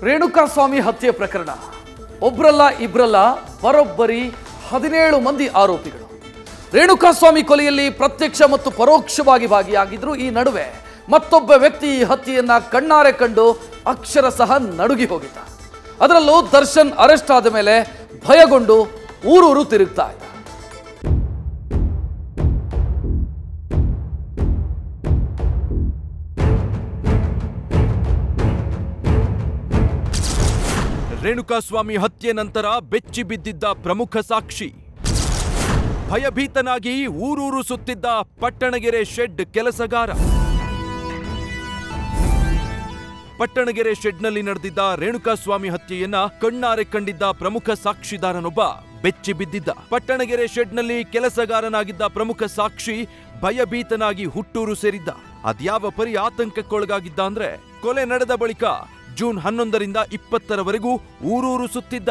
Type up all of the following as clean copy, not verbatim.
ರೇಣುಕಾಸ್ವಾಮಿ ಹತ್ಯೆ ಪ್ರಕರಣ ಒಬ್ಬರಲ್ಲ ಇಬ್ಬರಲ್ಲ ಬರೋಬ್ಬರಿ 17 ಮಂದಿ ಆರೋಪಿಗಳು ರೇಣುಕಾಸ್ವಾಮಿ ಕೊಲೆಯಲ್ಲಿ ಪ್ರತ್ಯಕ್ಷ ಮತ್ತು ಪರೋಕ್ಷವಾಗಿ ಭಾಗಿಯಾಗಿದ್ರು। ಈ ನಡುವೆ ಮತ್ತೊಬ್ಬ ವ್ಯಕ್ತಿ ಈ ಹತ್ಯೆಯನ್ನ ಕಣ್ಣಾರೆ ಕಂಡು ಅಕ್ಷರಶಃ ನಡುಗಿ ಹೋಗಿದ್ದ। ಅದರಲ್ಲೂ ದರ್ಶನ್ ಅರೆಸ್ಟ್ ಆದ ಮೇಲೆ ಭಯಗೊಂಡು ಊರೂರು ತಿರುಗ್ತಾ ಇದ್ದ। ರೇಣುಕಾಸ್ವಾಮಿ ಹತ್ಯೆ ನಂತರ ಬೆಚ್ಚಿ ಬಿದ್ದಿದ್ದ ಪ್ರಮುಖ ಸಾಕ್ಷಿ, ಭಯಭೀತನಾಗಿ ಊರೂರು ಸುತ್ತಿದ್ದ ಪಟ್ಟಣಗೆರೆ ಶೆಡ್ ಕೆಲಸಗಾರ। ಪಟ್ಟಣಗೆರೆ ಶೆಡ್ನಲ್ಲಿ ನಡೆದಿದ್ದ ರೇಣುಕಾಸ್ವಾಮಿ ಹತ್ಯೆಯನ್ನ ಕಣ್ಣಾರೆ ಕಂಡಿದ್ದ ಪ್ರಮುಖ ಸಾಕ್ಷಿದಾರನೊಬ್ಬ ಬೆಚ್ಚಿ ಬಿದ್ದಿದ್ದ। ಪಟ್ಟಣಗೆರೆ ಶೆಡ್ನಲ್ಲಿ ಕೆಲಸಗಾರನಾಗಿದ್ದ ಪ್ರಮುಖ ಸಾಕ್ಷಿ ಭಯಭೀತನಾಗಿ ಹುಟ್ಟೂರು ಸೇರಿದ್ದ। ಅದ್ಯಾವ ಪರಿ ಆತಂಕಕ್ಕೊಳಗಾಗಿದ್ದ ಅಂದ್ರೆ, ಕೊಲೆ ನಡೆದ ಬಳಿಕ ಜೂನ್ 11ರಿಂದ 20ರವರೆಗೂ ಊರೂರು ಸುತ್ತಿದ್ದ।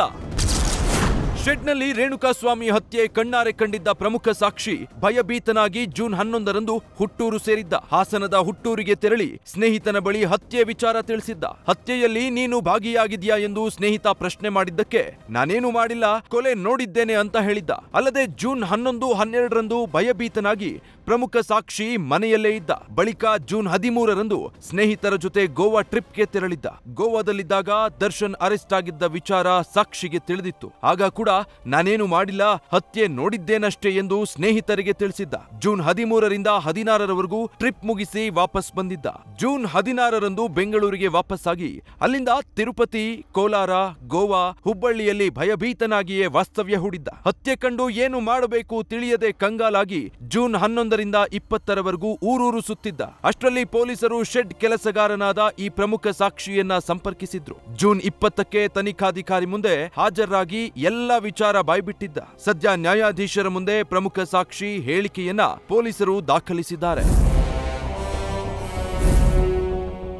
ಶೆಡ್ನಲ್ಲಿ ರೇಣುಕಾಸ್ವಾಮಿ ಹತ್ಯೆ ಕಣ್ಣಾರೆ ಕಂಡಿದ್ದ ಪ್ರಮುಖ ಸಾಕ್ಷಿ ಭಯಭೀತನಾಗಿ ಜೂನ್ 11ರಂದು ಹುಟ್ಟೂರು ಸೇರಿದ್ದ। ಹಾಸನದ ಹುಟ್ಟೂರಿಗೆ ತೆರಳಿ ಸ್ನೇಹಿತನ ಬಳಿ ಹತ್ಯೆ ವಿಚಾರ ತಿಳಿಸಿದ್ದ। ಹತ್ಯೆಯಲ್ಲಿ ನೀನು ಭಾಗಿಯಾಗಿದ್ಯಾ ಎಂದು ಸ್ನೇಹಿತ ಪ್ರಶ್ನೆ ಮಾಡಿದ್ದಕ್ಕೆ ನಾನೇನು ಮಾಡಿಲ್ಲ, ಕೊಲೆ ನೋಡಿದ್ದೇನೆ ಅಂತ ಹೇಳಿದ್ದ। ಅಲ್ಲದೆ ಜೂನ್ 11, 12ರಂದು ಭಯಭೀತನಾಗಿ ಪ್ರಮುಖ ಸಾಕ್ಷಿ ಮನೆಯಲ್ಲೇ ಇದ್ದ। ಬಳಿಕ ಜೂನ್ 13ರಂದು ಸ್ನೇಹಿತರ ಜೊತೆ ಗೋವಾ ಟ್ರಿಪ್ಗೆ ತೆರಳಿದ್ದ। ಗೋವಾದಲ್ಲಿದ್ದಾಗ ದರ್ಶನ್ ಅರೆಸ್ಟ್ ಆಗಿದ್ದ ವಿಚಾರ ಸಾಕ್ಷಿಗೆ ತಿಳಿದಿತ್ತು। ಆಗ ಕೂಡ ನಾನೇನು ಮಾಡಿಲ್ಲ, ಹತ್ಯೆ ನೋಡಿದ್ದೇನಷ್ಟೇ ಎಂದು ಸ್ನೇಹಿತರಿಗೆ ತಿಳಿಸಿದ್ದ। ಜೂನ್ 13ರಿಂದ 16ರವರೆಗೂ ಟ್ರಿಪ್ ಮುಗಿಸಿ ವಾಪಸ್ ಬಂದಿದ್ದ। ಜೂನ್ 16ರಂದು ಬೆಂಗಳೂರಿಗೆ ವಾಪಸ್ಸಾಗಿ ಅಲ್ಲಿಂದ ತಿರುಪತಿ, ಕೋಲಾರ, ಗೋವಾ, ಹುಬ್ಬಳ್ಳಿಯಲ್ಲಿ ಭಯಭೀತನಾಗಿಯೇ ವಾಸ್ತವ್ಯ ಹೂಡಿದ್ದ। ಹತ್ಯೆ ಕಂಡು ಏನು ಮಾಡಬೇಕು ತಿಳಿಯದೆ ಕಂಗಾಲಾಗಿ ಜೂನ್ 11ರಿಂದ 20ರವರೆಗೂ ಊರೂರು ಸುತ್ತಿದ್ದ। ಅಷ್ಟರಲ್ಲಿ ಪೊಲೀಸರು ಶೆಡ್ ಕೆಲಸಗಾರನಾದ ಈ ಪ್ರಮುಖ ಸಾಕ್ಷಿಯನ್ನ ಸಂಪರ್ಕಿಸಿದ್ರು। ಜೂನ್ 20ಕ್ಕೆ ತನಿಖಾಧಿಕಾರಿ ಮುಂದೆ ಹಾಜರಾಗಿ ಎಲ್ಲ ವಿಚಾರ ಬಾಯ್ಬಿಟ್ಟಿದ್ದ। ಸದ್ಯ ನ್ಯಾಯಾಧೀಶರ ಮುಂದೆ ಪ್ರಮುಖ ಸಾಕ್ಷಿ ಹೇಳಿಕೆಯನ್ನ ಪೊಲೀಸರು ದಾಖಲಿಸಿದ್ದಾರೆ।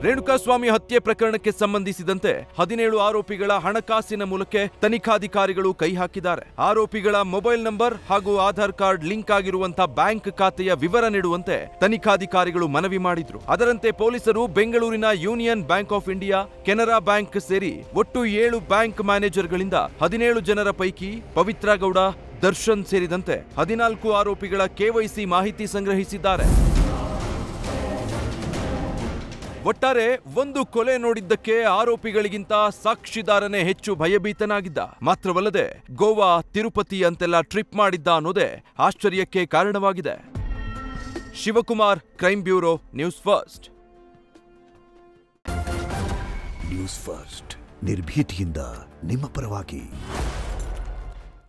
ರೇಣುಕಾಸ್ವಾಮಿ ಹತ್ಯೆ ಪ್ರಕರಣಕ್ಕೆ ಸಂಬಂಧಿಸಿದಂತೆ 17 ಆರೋಪಿಗಳ ಹಣಕಾಸಿನ ಮೂಲಕ್ಕೆ ತನಿಖಾಧಿಕಾರಿಗಳು ಕೈ ಹಾಕಿದ್ದಾರೆ। ಆರೋಪಿಗಳ ಮೊಬೈಲ್ ನಂಬರ್ ಹಾಗೂ ಆಧಾರ್ ಕಾರ್ಡ್ ಲಿಂಕ್ ಆಗಿರುವಂತಹ ಬ್ಯಾಂಕ್ ಖಾತೆಯ ವಿವರ ನೀಡುವಂತೆ ತನಿಖಾಧಿಕಾರಿಗಳು ಮನವಿ ಮಾಡಿದ್ರು। ಅದರಂತೆ ಪೊಲೀಸರು ಬೆಂಗಳೂರಿನ union bank of India, Canara bank ಸೇರಿ ಒಟ್ಟು 7 ಬ್ಯಾಂಕ್ ಮ್ಯಾನೇಜರ್ಗಳಿಂದ 17 ಜನರ ಪೈಕಿ ಪವಿತ್ರ ಗೌಡ, ದರ್ಶನ್ ಸೇರಿದಂತೆ 14 ಆರೋಪಿಗಳ KYC ಮಾಹಿತಿ ಸಂಗ್ರಹಿಸಿದ್ದಾರೆ। ಒಟ್ಟಾರೆ ಒಂದು ಕೊಲೆ ನೋಡಿದ್ದಕ್ಕೆ ಆರೋಪಿಗಳಿಗಿಂತ ಸಾಕ್ಷಿದಾರನೇ ಹೆಚ್ಚು ಭಯಭೀತನಾಗಿದ್ದ। ಮಾತ್ರವಲ್ಲದೆ ಗೋವಾ, ತಿರುಪತಿ ಅಂತೆಲ್ಲ ಟ್ರಿಪ್ ಮಾಡಿದ್ದ ಅನ್ನೋದೇ ಆಶ್ಚರ್ಯಕ್ಕೆ ಕಾರಣವಾಗಿದೆ। Shivakumar, crime bureau, news first. News first ನಿರ್ಭೀತಿಯಿಂದ ನಿಮ್ಮ ಪರವಾಗಿ।